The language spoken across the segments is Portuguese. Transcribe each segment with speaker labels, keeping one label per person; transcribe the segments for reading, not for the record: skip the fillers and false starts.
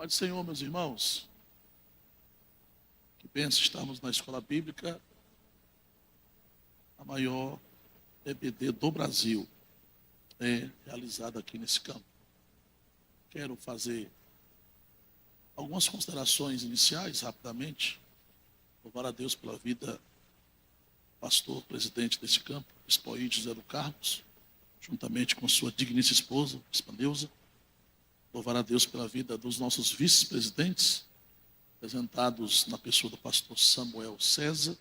Speaker 1: Pai do Senhor, meus irmãos, que bênção estarmos na escola bíblica, a maior EBD do Brasil, realizada aqui nesse campo. Quero fazer algumas considerações iniciais, rapidamente. Louvar a Deus pela vida do pastor, presidente desse campo, Bispo José do Carlos, juntamente com sua digníssima esposa, Bispa Neuza. Louvar a Deus pela vida dos nossos vice-presidentes, apresentados na pessoa do pastor Samuel César.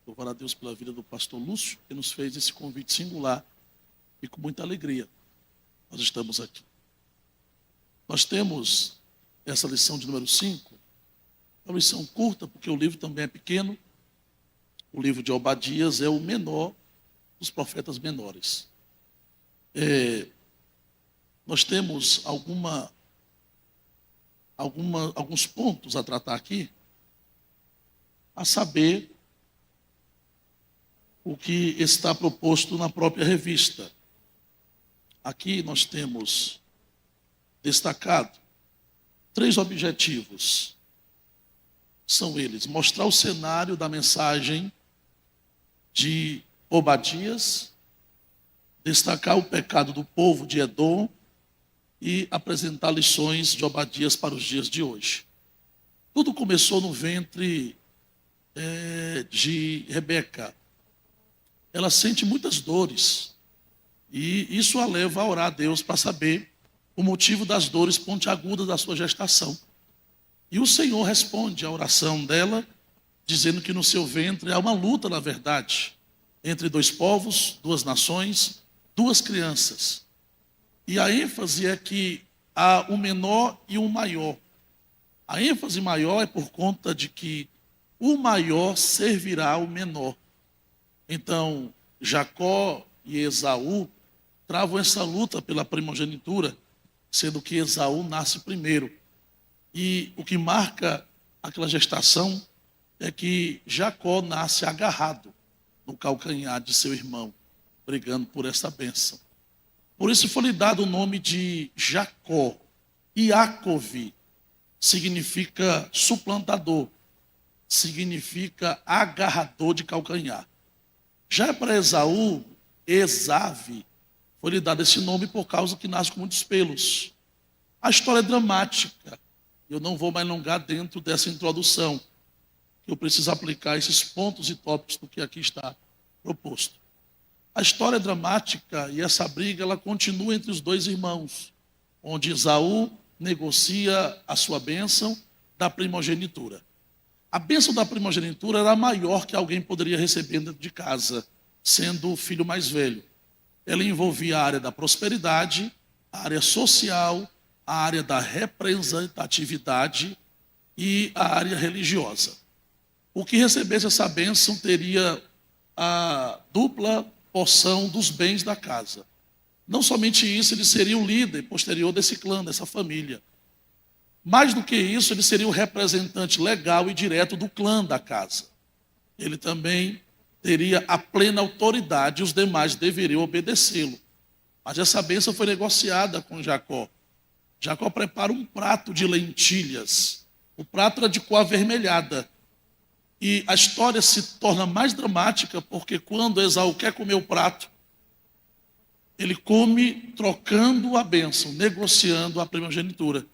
Speaker 1: Louvar a Deus pela vida do pastor Lúcio, que nos fez esse convite singular e com muita alegria nós estamos aqui. Nós temos essa lição de número 5, uma lição curta, porque o livro também é pequeno. O livro de Obadias é o menor dos profetas menores. Nós temos alguns pontos a tratar aqui, a saber, o que está proposto na própria revista. Aqui nós temos destacado 3 objetivos. São eles: mostrar o cenário da mensagem de Obadias, destacar o pecado do povo de Edom e apresentar lições de Obadias para os dias de hoje. Tudo começou no ventre de Rebeca. Ela sente muitas dores e isso a leva a orar a Deus para saber o motivo das dores pontiagudas da sua gestação. E o Senhor responde à oração dela, dizendo que no seu ventre há uma luta, na verdade, entre 2 povos, 2 nações, 2 crianças. E a ênfase é que há o menor e o maior. A ênfase maior é por conta de que o maior servirá ao menor. Então, Jacó e Esaú travam essa luta pela primogenitura, sendo que Esaú nasce primeiro. E o que marca aquela gestação é que Jacó nasce agarrado no calcanhar de seu irmão, brigando por essa bênção. Por isso foi lhe dado o nome de Jacó. Iacove significa suplantador, significa agarrador de calcanhar. Já para Esaú, Esave, foi lhe dado esse nome por causa que nasce com muitos pelos. A história é dramática. Eu não vou mais alongar dentro dessa introdução. Eu preciso aplicar esses pontos e tópicos do que aqui está proposto. A história é dramática e essa briga ela continua entre os 2 irmãos, onde Esaú negocia a sua bênção da primogenitura. A bênção da primogenitura era a maior que alguém poderia receber dentro de casa, sendo o filho mais velho. Ela envolvia a área da prosperidade, a área social, a área da representatividade e a área religiosa. O que recebesse essa bênção teria a dupla porção dos bens da casa. Não somente isso, ele seria o líder posterior desse clã, dessa família. Mais do que isso, ele seria o representante legal e direto do clã da casa. Ele também teria a plena autoridade e os demais deveriam obedecê-lo. Mas essa bênção foi negociada com Jacó. Jacó prepara um prato de lentilhas. O prato era de cor avermelhada. E a história se torna mais dramática porque quando Esaú quer comer o prato, ele come trocando a bênção, negociando a primogenitura.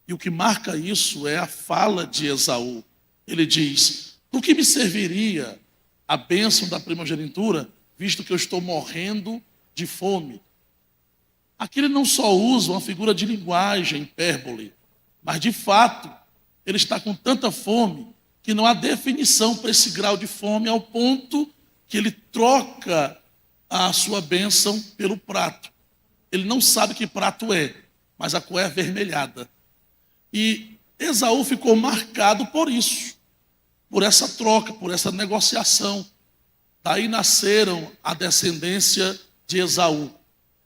Speaker 1: E o que marca isso é a fala de Esaú. Ele diz: do que me serviria a bênção da primogenitura, visto que eu estou morrendo de fome? Aqui ele não só usa uma figura de linguagem, hipérbole, mas de fato, ele está com tanta fome que não há definição para esse grau de fome, ao ponto que ele troca a sua bênção pelo prato. Ele não sabe que prato é, mas a cor é avermelhada. E Esaú ficou marcado por isso, por essa troca, por essa negociação. Daí nasceram a descendência de Esaú.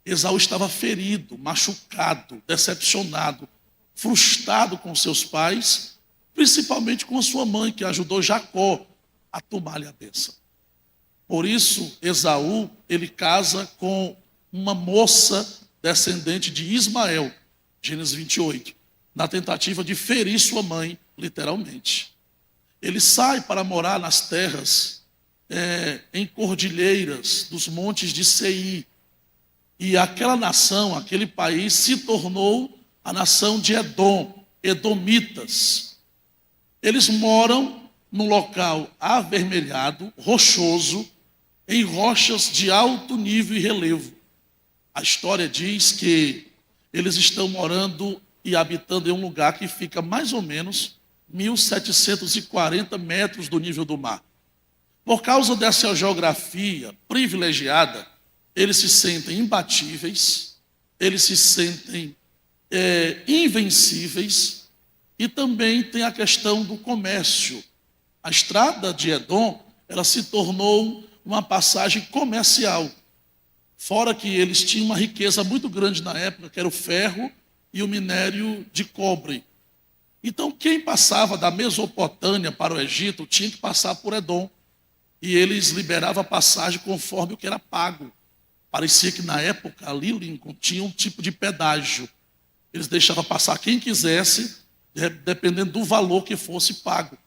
Speaker 1: Esaú estava ferido, machucado, decepcionado, frustrado com seus pais, principalmente com a sua mãe, que ajudou Jacó a tomar-lhe a bênção. Por isso, Esaú, ele casa com uma moça descendente de Ismael, Gênesis 28. na tentativa de ferir sua mãe, literalmente. Ele sai para morar nas terras em cordilheiras dos montes de Seir. E aquela nação, aquele país, se tornou a nação de Edom, edomitas. Eles moram num local avermelhado, rochoso, em rochas de alto nível e relevo. A história diz que eles estão morando e habitando em um lugar que fica mais ou menos 1.740 metros do nível do mar. Por causa dessa geografia privilegiada, eles se sentem imbatíveis, eles se sentem invencíveis, e também tem a questão do comércio. A estrada de Edom, ela se tornou uma passagem comercial, fora que eles tinham uma riqueza muito grande na época, que era o ferro e o minério de cobre. Então, quem passava da Mesopotâmia para o Egito tinha que passar por Edom, e eles liberavam a passagem conforme o que era pago. Parecia que na época ali, Lincoln, tinha um tipo de pedágio. Eles deixavam passar quem quisesse, dependendo do valor que fosse pago.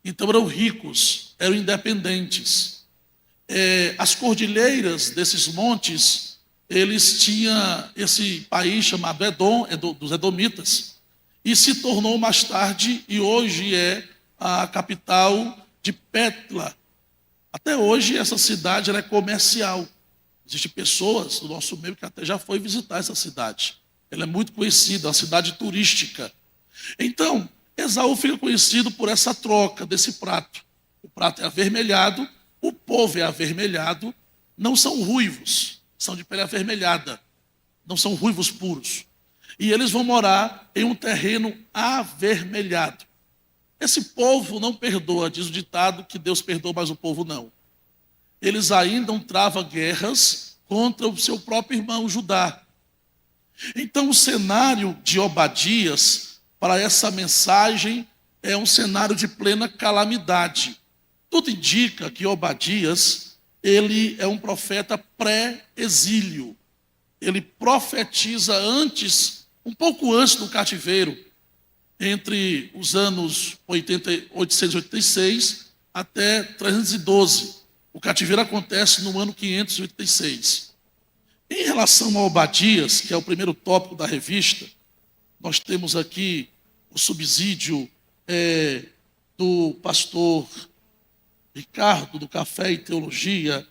Speaker 1: Então eram ricos, eram independentes. As cordilheiras desses montes, eles tinham esse país chamado Edom, dos Edomitas, e se tornou mais tarde, e hoje é a capital de Petla. Até hoje essa cidade ela é comercial. Existem pessoas do nosso meio que até já foi visitar essa cidade. Ela é muito conhecida, é uma cidade turística. Então, Esaú fica conhecido por essa troca desse prato. O prato é avermelhado, o povo é avermelhado, não são ruivos, são de pele avermelhada, não são ruivos puros. E eles vão morar em um terreno avermelhado. Esse povo não perdoa, diz o ditado que Deus perdoa, mas o povo não. Eles ainda travam guerras contra o seu próprio irmão Judá. Então o cenário de Obadias para essa mensagem é um cenário de plena calamidade. Tudo indica que Obadias, ele é um profeta pré-exílio. Ele profetiza antes, um pouco antes do cativeiro, entre os anos 886 até 312. O cativeiro acontece no ano 586. Em relação a Obadias, que é o primeiro tópico da revista, nós temos aqui o subsídio do pastor Ricardo, do Café e Teologia.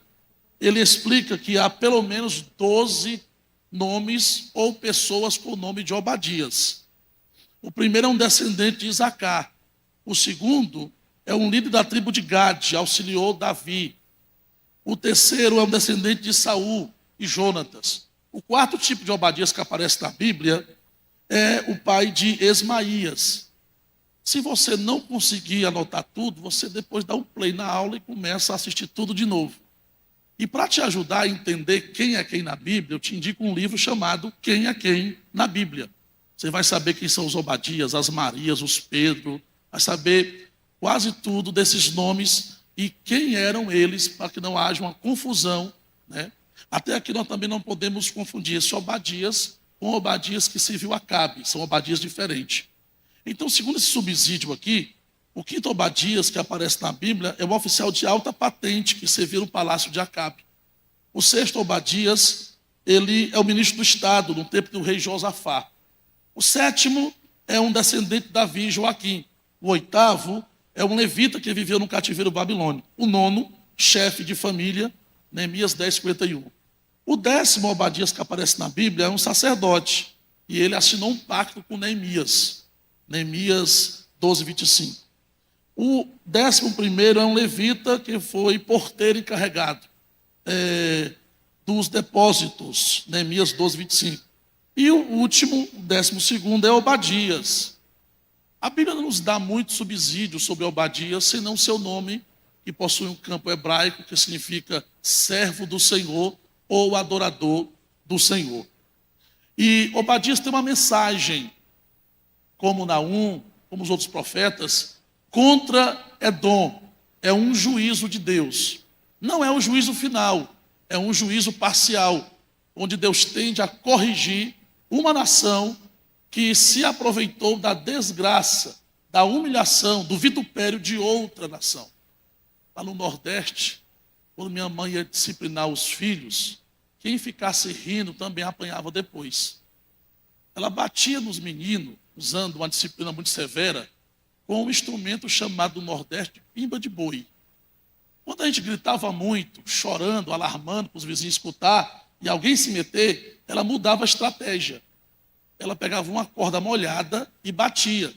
Speaker 1: Ele explica que há pelo menos 12 nomes ou pessoas com o nome de Obadias. O primeiro é um descendente de Isacar. O segundo é um líder da tribo de Gade, auxiliou Davi. O terceiro é um descendente de Saul e Jonatas. O quarto tipo de Obadias que aparece na Bíblia é o pai de Esmaías. Se você não conseguir anotar tudo, você depois dá um play na aula e começa a assistir tudo de novo. E para te ajudar a entender quem é quem na Bíblia, eu te indico um livro chamado Quem é Quem na Bíblia. Você vai saber quem são os Obadias, as Marias, os Pedro, vai saber quase tudo desses nomes e quem eram eles, para que não haja uma confusão, né? Até aqui nós também não podemos confundir esse Obadias com Obadias que serviu a Acabe, são Obadias diferentes. Então, segundo esse subsídio aqui, o quinto Obadias que aparece na Bíblia é um oficial de alta patente que serviu no palácio de Acabe. O sexto Obadias, ele é o ministro do Estado no tempo do rei Josafá. O sétimo é um descendente de Davi, Joaquim. O oitavo é um levita que viveu no cativeiro babilônico. O nono, chefe de família, Neemias 10:51. O décimo Obadias que aparece na Bíblia é um sacerdote. E ele assinou um pacto com Neemias. Neemias 12:25. O 11º é um levita que foi porteiro encarregado dos depósitos. Neemias 12:25. E o último, o 12º, é Obadias. A Bíblia não nos dá muito subsídio sobre Obadias, senão seu nome, que possui um campo hebraico que significa servo do Senhor ou adorador do Senhor. E Obadias tem uma mensagem, como Naum, como os outros profetas, contra Edom. É um juízo de Deus. Não é um juízo final, é um juízo parcial, onde Deus tende a corrigir uma nação que se aproveitou da desgraça, da humilhação, do vitupério de outra nação. Lá no Nordeste, quando minha mãe ia disciplinar os filhos, quem ficasse rindo também apanhava depois. Ela batia nos meninos, usando uma disciplina muito severa, com um instrumento chamado no Nordeste pimba de boi. Quando a gente gritava muito, chorando, alarmando para os vizinhos escutar, e alguém se meter, ela mudava a estratégia. Ela pegava uma corda molhada e batia.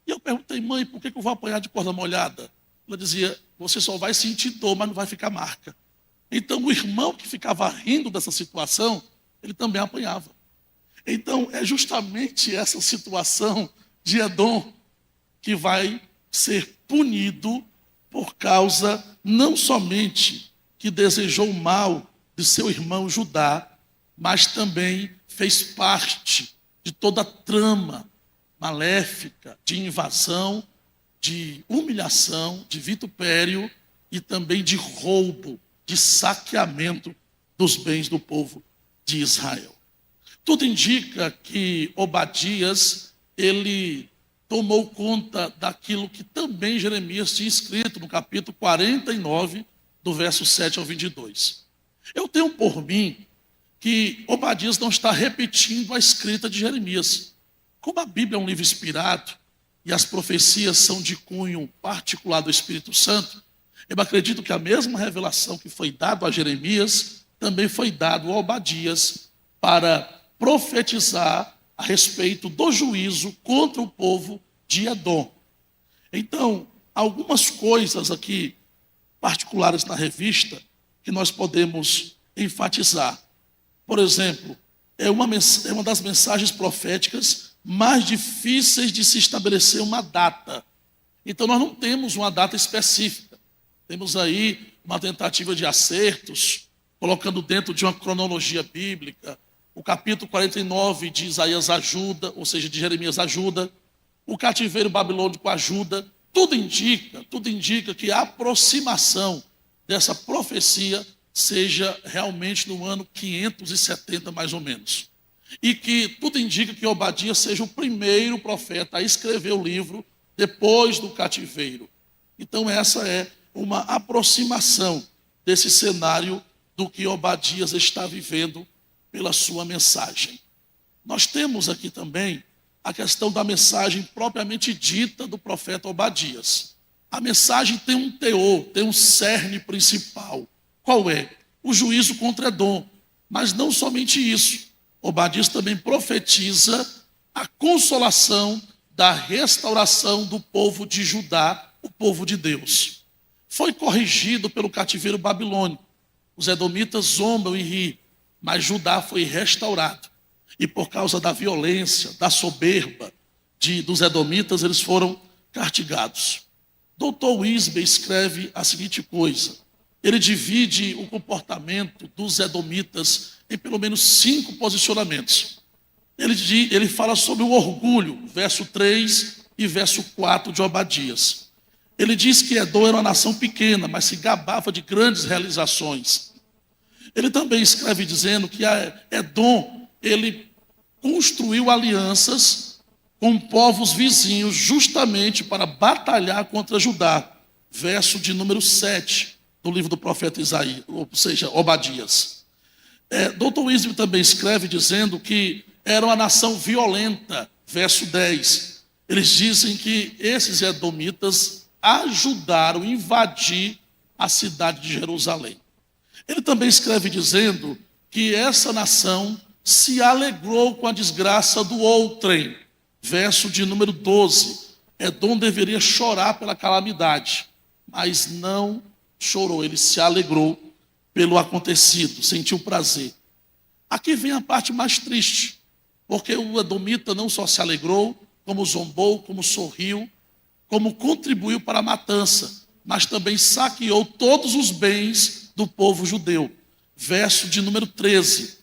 Speaker 1: E eu perguntei, mãe, por que eu vou apanhar de corda molhada? Ela dizia, você só vai sentir dor, mas não vai ficar marca. Então o irmão que ficava rindo dessa situação, ele também apanhava. Então é justamente essa situação de Edom que vai ser punido por causa não somente que desejou o mal de seu irmão Judá, mas também fez parte de toda a trama maléfica de invasão, de humilhação, de vitupério e também de roubo, de saqueamento dos bens do povo de Israel. Tudo indica que Obadias, ele tomou conta daquilo que também Jeremias tinha escrito no capítulo 49, do verso 7 ao 22. Eu tenho por mim que Obadias não está repetindo a escrita de Jeremias. Como a Bíblia é um livro inspirado e as profecias são de cunho particular do Espírito Santo, eu acredito que a mesma revelação que foi dada a Jeremias também foi dada a Obadias para profetizar a respeito do juízo contra o povo de Edom. Então, algumas coisas aqui particulares na revista que nós podemos enfatizar. Por exemplo, é uma das mensagens proféticas mais difíceis de se estabelecer uma data. Então, nós não temos uma data específica. Temos aí uma tentativa de acertos, colocando dentro de uma cronologia bíblica. O capítulo 49 de Isaías ajuda, ou seja, de Jeremias ajuda. O cativeiro babilônico ajuda. Tudo indica que a aproximação dessa profecia seja realmente no ano 570, mais ou menos. E que tudo indica que Obadias seja o primeiro profeta a escrever o livro depois do cativeiro. Então essa é uma aproximação desse cenário do que Obadias está vivendo pela sua mensagem. Nós temos aqui também a questão da mensagem propriamente dita do profeta Obadias. A mensagem tem um teor, tem um cerne principal. Qual é? O juízo contra Edom. Mas não somente isso. Obadias também profetiza a consolação da restauração do povo de Judá, o povo de Deus. Foi corrigido pelo cativeiro babilônico. Os edomitas zombam e riem, mas Judá foi restaurado. E por causa da violência, da soberba dos edomitas, eles foram castigados. Dr. Wisby escreve a seguinte coisa. Ele divide o comportamento dos edomitas em pelo menos 5 posicionamentos. Ele fala sobre o orgulho, verso 3 e verso 4 de Obadias. Ele diz que Edom era uma nação pequena, mas se gabava de grandes realizações. Ele também escreve dizendo que Edom, ele construiu alianças com povos vizinhos justamente para batalhar contra Judá. Verso de número 7 do livro do profeta Isaías, ou seja, Obadias. Dr. Wisby também escreve dizendo que era uma nação violenta. Verso 10. Eles dizem que esses edomitas ajudaram a invadir a cidade de Jerusalém. Ele também escreve dizendo que essa nação se alegrou com a desgraça do outrem. Verso de número 12. Edom deveria chorar pela calamidade, mas não chorou, ele se alegrou pelo acontecido, sentiu prazer. Aqui vem a parte mais triste, porque o edomita não só se alegrou, como zombou, como sorriu, como contribuiu para a matança, mas também saqueou todos os bens do povo judeu. Verso de número 13.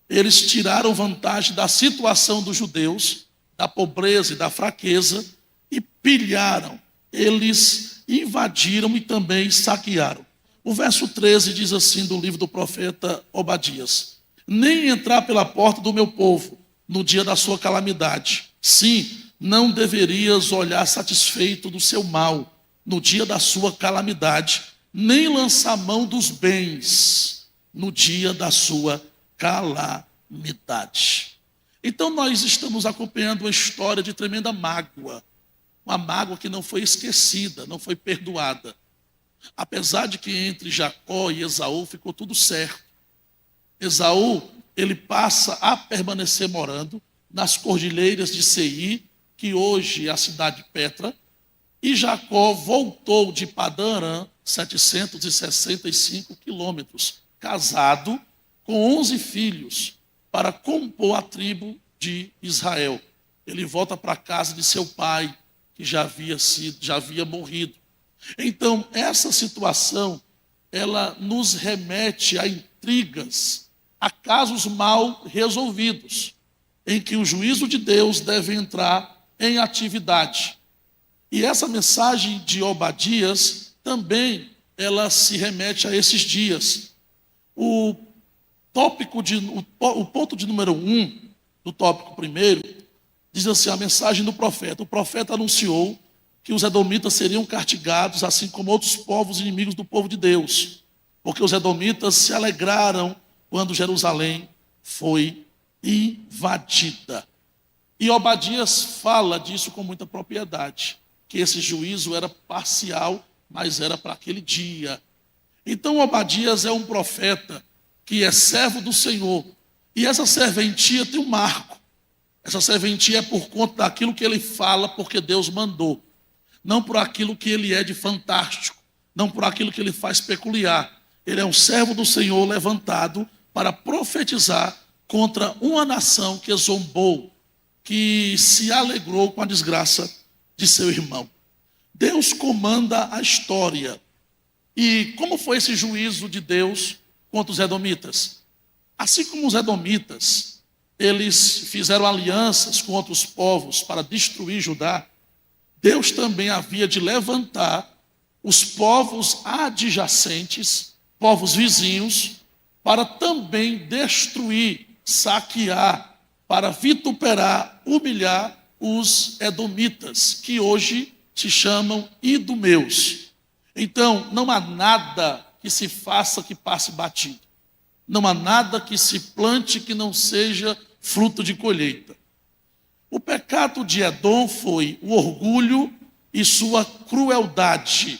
Speaker 1: Eles tiraram vantagem da situação dos judeus, da pobreza e da fraqueza, e pilharam. Eles invadiram e também saquearam. O verso 13 diz assim do livro do profeta Obadias: nem entrar pela porta do meu povo no dia da sua calamidade, Sim, não deverias olhar satisfeito do seu mal no dia da sua calamidade, nem lançar mão dos bens no dia da sua calamidade. Então nós estamos acompanhando uma história de tremenda mágoa, uma mágoa que não foi esquecida, não foi perdoada. Apesar de que entre Jacó e Esaú ficou tudo certo. Esaú, ele passa a permanecer morando nas cordilheiras de Seir, que hoje é a cidade de Petra, e Jacó voltou de Padã Arã, 765 quilômetros, casado, com 11 filhos, para compor a tribo de Israel. Ele volta para a casa de seu pai, que já havia morrido. Então, essa situação, ela nos remete a intrigas, a casos mal resolvidos, em que o juízo de Deus deve entrar em atividade. E essa mensagem de Obadias também, ela se remete a esses dias. O ponto de número 1, do tópico primeiro, diz assim, a mensagem do profeta. O profeta anunciou que os edomitas seriam castigados, assim como outros povos inimigos do povo de Deus, porque os edomitas se alegraram quando Jerusalém foi invadida. E Obadias fala disso com muita propriedade, que esse juízo era parcial, mas era para aquele dia. Então Obadias é um profeta que é servo do Senhor, e essa serventia tem um marco. Essa serventia é por conta daquilo que ele fala, porque Deus mandou. Não por aquilo que ele é de fantástico, não por aquilo que ele faz peculiar. Ele é um servo do Senhor levantado para profetizar contra uma nação que zombou, que se alegrou com a desgraça de seu irmão. Deus comanda a história. E como foi esse juízo de Deus contra os edomitas? Assim como os edomitas, eles fizeram alianças com outros povos para destruir Judá, Deus também havia de levantar os povos adjacentes, povos vizinhos, para também destruir, saquear, para vituperar, humilhar os edomitas, que hoje se chamam idumeus. Então, não há nada que se faça que passe batido. Não há nada que se plante que não seja fruto de colheita. O pecado de Edom foi o orgulho e sua crueldade.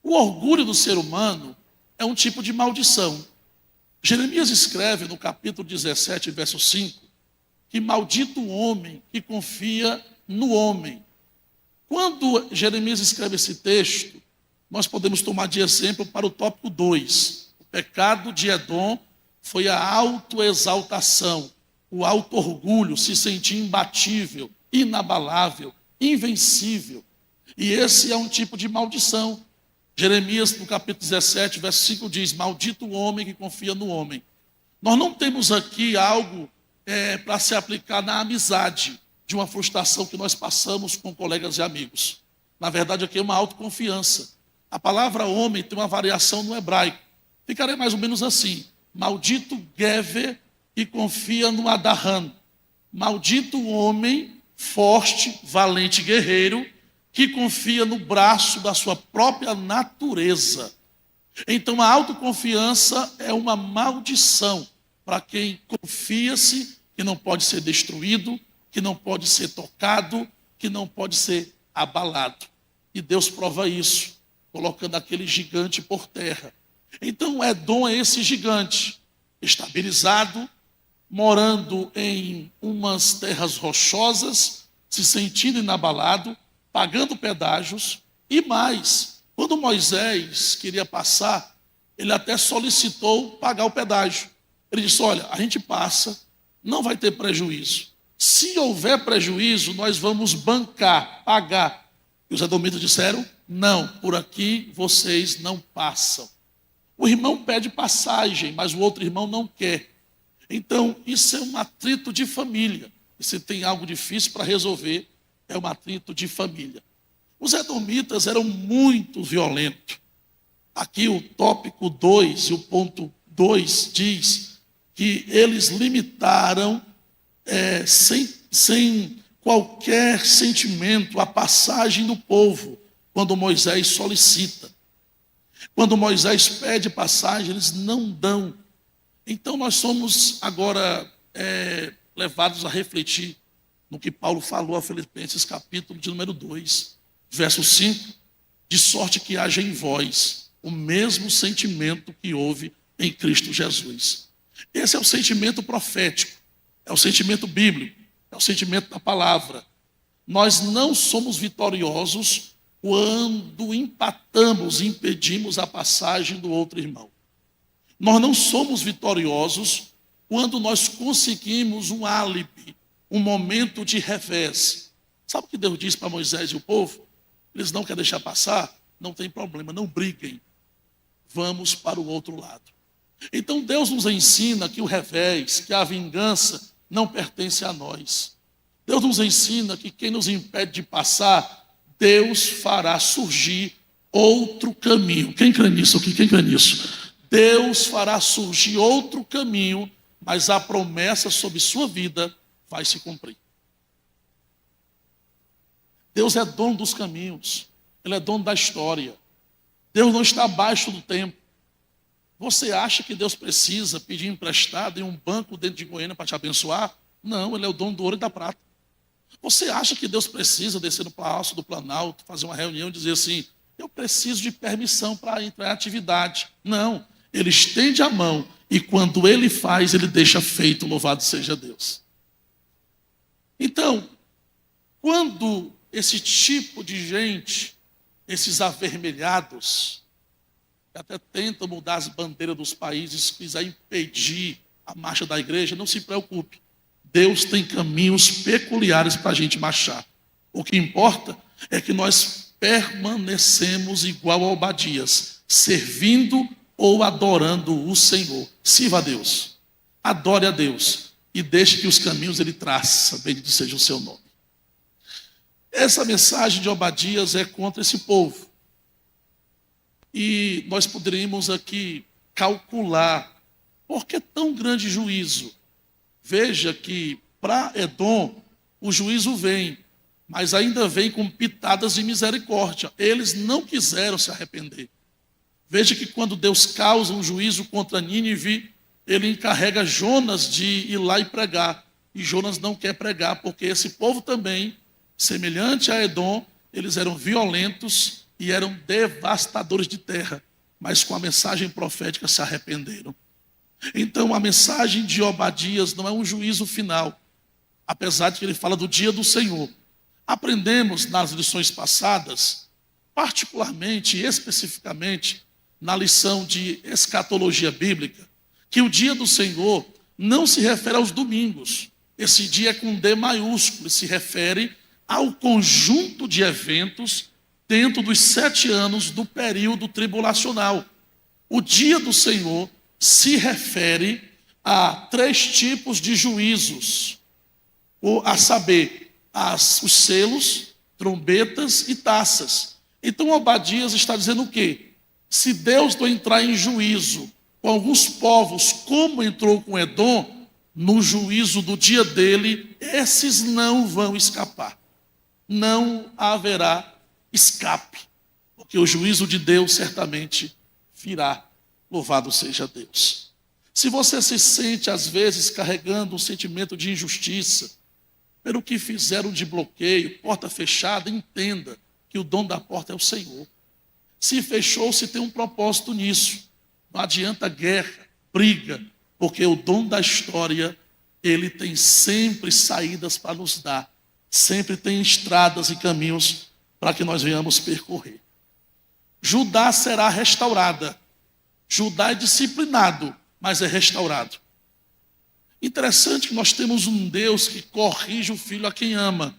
Speaker 1: O orgulho do ser humano é um tipo de maldição. Jeremias escreve no capítulo 17, verso 5, que maldito o homem que confia no homem. Quando Jeremias escreve esse texto, nós podemos tomar de exemplo para o tópico 2. O pecado de Edom foi a autoexaltação, o auto-orgulho, se sentir imbatível, inabalável, invencível. E esse é um tipo de maldição. Jeremias, no capítulo 17, verso 5, diz, maldito o homem que confia no homem. Nós não temos aqui algo para se aplicar na amizade, de uma frustração que nós passamos com colegas e amigos. Na verdade, aqui é uma autoconfiança. A palavra homem tem uma variação no hebraico. Ficaria mais ou menos assim, maldito Gever, que confia no Adarran. Maldito o homem forte, valente guerreiro, que confia no braço da sua própria natureza. Então a autoconfiança é uma maldição para quem confia-se que não pode ser destruído, que não pode ser tocado, que não pode ser abalado. E Deus prova isso, colocando aquele gigante por terra. Então Edom é esse gigante, estabilizado, morando em umas terras rochosas, se sentindo inabalado, pagando pedágios, e mais, quando Moisés queria passar, ele até solicitou pagar o pedágio. Ele disse, olha, a gente passa, não vai ter prejuízo. Se houver prejuízo, nós vamos bancar, pagar. E os edomitas disseram, não, por aqui vocês não passam. O irmão pede passagem, mas o outro irmão não quer. Então, isso é um atrito de família. E se tem algo difícil para resolver, é um atrito de família. Os edomitas eram muito violentos. Aqui o tópico 2 e o ponto 2 diz que eles limitaram sem qualquer sentimento à passagem do povo quando Moisés solicita. Quando Moisés pede passagem, eles não dão. Então nós somos agora levados a refletir no que Paulo falou a Filipenses, capítulo de número 2, verso 5, de sorte que haja em vós o mesmo sentimento que houve em Cristo Jesus. Esse é o sentimento profético, é o sentimento bíblico, é o sentimento da palavra. Nós não somos vitoriosos quando empatamos e impedimos a passagem do outro irmão. Nós não somos vitoriosos quando nós conseguimos um álibi, um momento de revés. Sabe o que Deus disse para Moisés e o povo? Eles não querem deixar passar? Não tem problema, não briguem. Vamos para o outro lado. Então Deus nos ensina que o revés, que a vingança não pertence a nós. Deus nos ensina que quem nos impede de passar, Deus fará surgir outro caminho. Quem crê nisso aqui? Quem crê nisso? Deus fará surgir outro caminho, mas a promessa sobre sua vida vai se cumprir. Deus é dono dos caminhos, Ele é dono da história. Deus não está abaixo do tempo. Você acha que Deus precisa pedir emprestado em um banco dentro de Goiânia para te abençoar? Não, Ele é o dono do ouro e da prata. Você acha que Deus precisa descer no Palácio do Planalto, fazer uma reunião e dizer assim, eu preciso de permissão para entrar em atividade? Não, Ele estende a mão e quando Ele faz, Ele deixa feito, louvado seja Deus. Então, quando esse tipo de gente, esses avermelhados, que até tentam mudar as bandeiras dos países, quiser impedir a marcha da igreja, não se preocupe. Deus tem caminhos peculiares para a gente marchar. O que importa é que nós permanecemos igual a Obadias, servindo ou adorando o Senhor. Sirva a Deus, adore a Deus e deixe que os caminhos Ele traça, bendito seja o seu nome. Essa mensagem de Obadias é contra esse povo. E nós poderíamos aqui calcular por que tão grande juízo. Veja que para Edom o juízo vem, mas ainda vem com pitadas de misericórdia. Eles não quiseram se arrepender. Veja que quando Deus causa um juízo contra Nínive, Ele encarrega Jonas de ir lá e pregar. E Jonas não quer pregar, porque esse povo também, semelhante a Edom, eles eram violentos e eram devastadores de terra, mas com a mensagem profética se arrependeram. Então a mensagem de Obadias não é um juízo final, apesar de que ele fala do dia do Senhor. Aprendemos nas lições passadas, particularmente e especificamente na lição de escatologia bíblica, que o dia do Senhor não se refere aos domingos. Esse dia é com D maiúsculo, se refere ao conjunto de eventos dentro dos 7 anos do período tribulacional. O dia do Senhor se refere a 3 tipos de juízos, a saber, os selos, trombetas e taças. Então Obadias está dizendo o quê? Se Deus não entrar em juízo com alguns povos, como entrou com Edom, no juízo do dia dele, esses não vão escapar. Não haverá escape, porque o juízo de Deus certamente virá. Louvado seja Deus. Se você se sente às vezes carregando um sentimento de injustiça, pelo que fizeram de bloqueio, porta fechada, entenda que o dono da porta é o Senhor. Se fechou, se tem um propósito nisso. Não adianta guerra, briga, porque o dono da história, Ele tem sempre saídas para nos dar. Sempre tem estradas e caminhos para que nós venhamos percorrer. Judá será restaurada. Judá é disciplinado, mas é restaurado. Interessante que nós temos um Deus que corrige o filho a quem ama,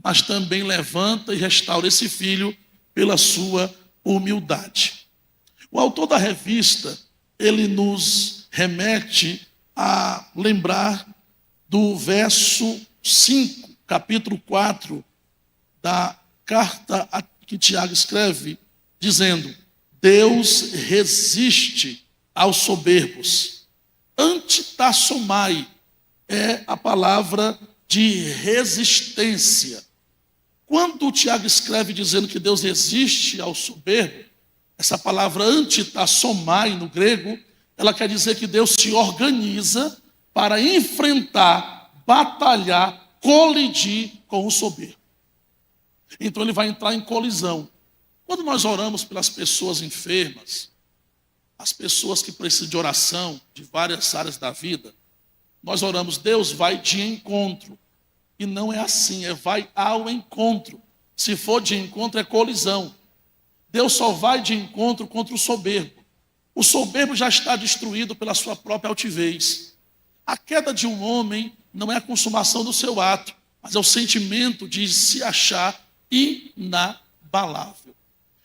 Speaker 1: mas também levanta e restaura esse filho pela sua humildade. O autor da revista, ele nos remete a lembrar do verso 5, capítulo 4, da carta que Tiago escreve, dizendo: Deus resiste aos soberbos. Antitassomai é a palavra de resistência. Quando o Tiago escreve dizendo que Deus resiste ao soberbo, essa palavra antitassomai no grego, ela quer dizer que Deus se organiza para enfrentar, batalhar, colidir com o soberbo. Então ele vai entrar em colisão. Quando nós oramos pelas pessoas enfermas, as pessoas que precisam de oração de várias áreas da vida, nós oramos, Deus vai de encontro. E não é assim, é vai ao encontro. Se for de encontro, é colisão. Deus só vai de encontro contra o soberbo. O soberbo já está destruído pela sua própria altivez. A queda de um homem não é a consumação do seu ato, mas é o sentimento de se achar inabalável.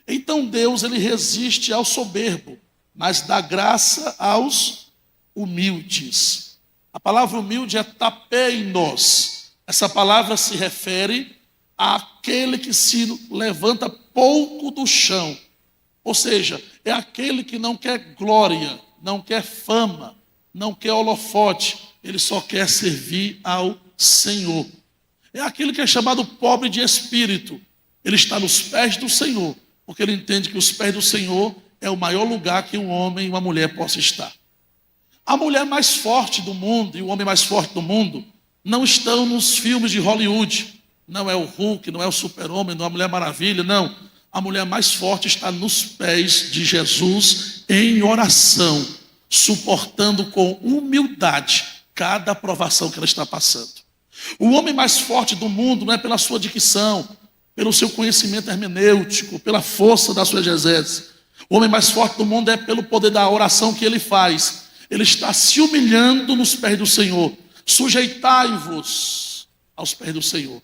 Speaker 1: Então Deus, ele resiste ao soberbo, mas dá graça aos humildes. A palavra humilde é tapeinos. Essa palavra se refere àquele que se levanta pouco do chão. Ou seja, é aquele que não quer glória, não quer fama, não quer holofote, ele só quer servir ao Senhor. É aquele que é chamado pobre de espírito. Ele está nos pés do Senhor, porque ele entende que os pés do Senhor é o maior lugar que um homem e uma mulher possa estar. A mulher mais forte do mundo e o homem mais forte do mundo não estão nos filmes de Hollywood. Não é o Hulk, não é o Super-Homem, não é a Mulher Maravilha, não. A mulher mais forte está nos pés de Jesus em oração, suportando com humildade cada provação que ela está passando. O homem mais forte do mundo não é pela sua dicção, pelo seu conhecimento hermenêutico, pela força da sua exegese. O homem mais forte do mundo é pelo poder da oração que ele faz. Ele está se humilhando nos pés do Senhor. Sujeitai-vos aos pés do Senhor,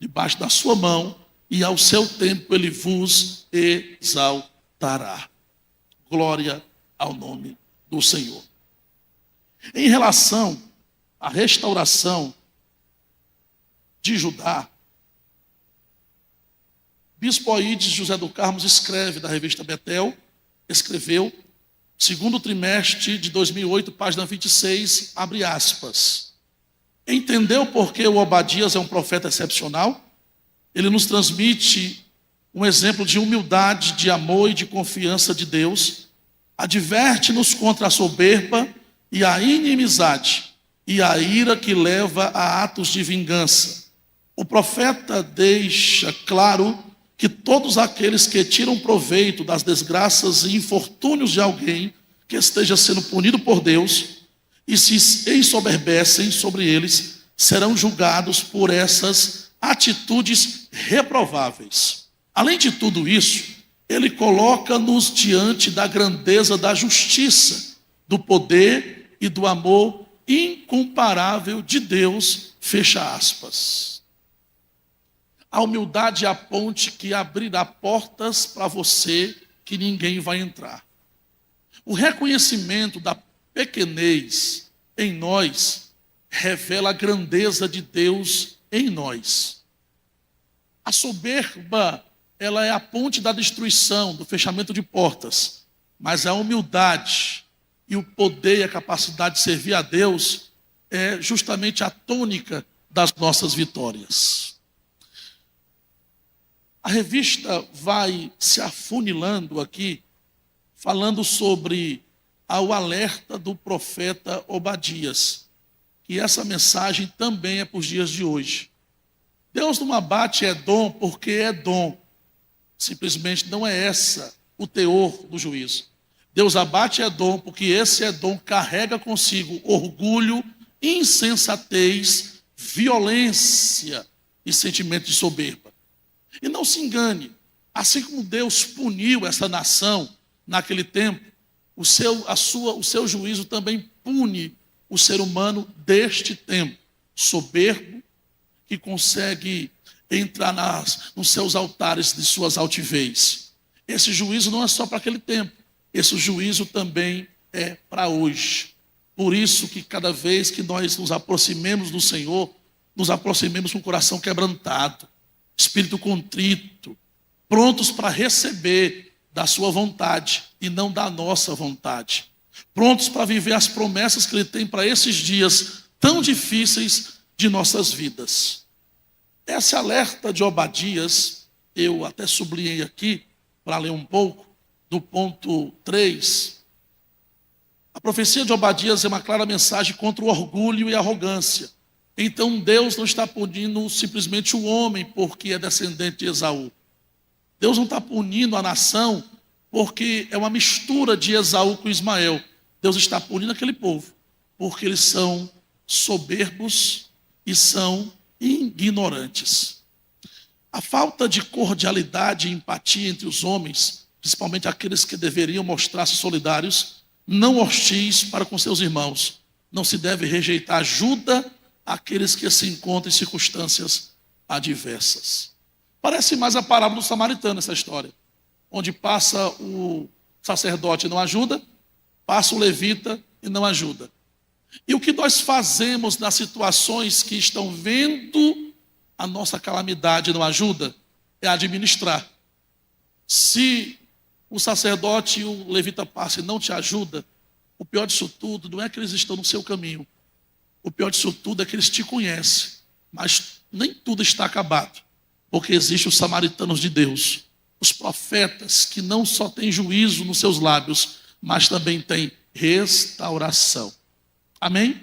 Speaker 1: debaixo da sua mão, e ao seu tempo ele vos exaltará. Glória ao nome do Senhor. Em relação à restauração de Judá, Bispo Aídes José do Carmo escreve, da revista Betel, escreveu, segundo trimestre de 2008, página 26, abre aspas. Entendeu por que o Obadias é um profeta excepcional? Ele nos transmite um exemplo de humildade, de amor e de confiança de Deus. Adverte-nos contra a soberba e a inimizade e a ira que leva a atos de vingança. O profeta deixa claro que todos aqueles que tiram proveito das desgraças e infortúnios de alguém que esteja sendo punido por Deus e se ensoberbecem sobre eles, serão julgados por essas atitudes reprováveis. Além de tudo isso, ele coloca-nos diante da grandeza da justiça, do poder e do amor incomparável de Deus, fecha aspas. A humildade é a ponte que abrirá portas para você que ninguém vai entrar. O reconhecimento da pequenez em nós revela a grandeza de Deus em nós. A soberba, ela é a ponte da destruição, do fechamento de portas. Mas a humildade e o poder e a capacidade de servir a Deus é justamente a tônica das nossas vitórias. A revista vai se afunilando aqui, falando sobre o alerta do profeta Obadias, que essa mensagem também é para os dias de hoje. Deus não abate Edom porque é dom. Simplesmente não é essa o teor do juízo. Deus abate Edom porque esse Edom carrega consigo orgulho, insensatez, violência e sentimento de soberba. E não se engane, assim como Deus puniu essa nação naquele tempo, o seu juízo também pune o ser humano deste tempo, soberbo, que consegue entrar nos seus altares de suas altivez. Esse juízo não é só para aquele tempo, esse juízo também é para hoje. Por isso que cada vez que nós nos aproximemos do Senhor, nos aproximemos com o coração quebrantado, espírito contrito, prontos para receber da sua vontade e não da nossa vontade. Prontos para viver as promessas que Ele tem para esses dias tão difíceis de nossas vidas. Esse alerta de Obadias, eu até sublinhei aqui, para ler um pouco, do ponto 3. A profecia de Obadias é uma clara mensagem contra o orgulho e a arrogância. Então Deus não está punindo simplesmente o homem porque é descendente de Esaú. Deus não está punindo a nação porque é uma mistura de Esaú com Ismael. Deus está punindo aquele povo porque eles são soberbos e são ignorantes. A falta de cordialidade e empatia entre os homens, principalmente aqueles que deveriam mostrar-se solidários, não hostis para com seus irmãos. Não se deve rejeitar ajuda àqueles que se encontram em circunstâncias adversas. Parece mais a parábola do samaritano essa história, onde passa o sacerdote e não ajuda, passa o levita e não ajuda. E o que nós fazemos nas situações que estão vendo a nossa calamidade e não ajuda é administrar. Se o sacerdote e o levita passam e não te ajuda, o pior disso tudo não é que eles estão no seu caminho. O pior disso tudo é que eles te conhecem, mas nem tudo está acabado, porque existem os samaritanos de Deus, os profetas que não só têm juízo nos seus lábios, mas também têm restauração. Amém?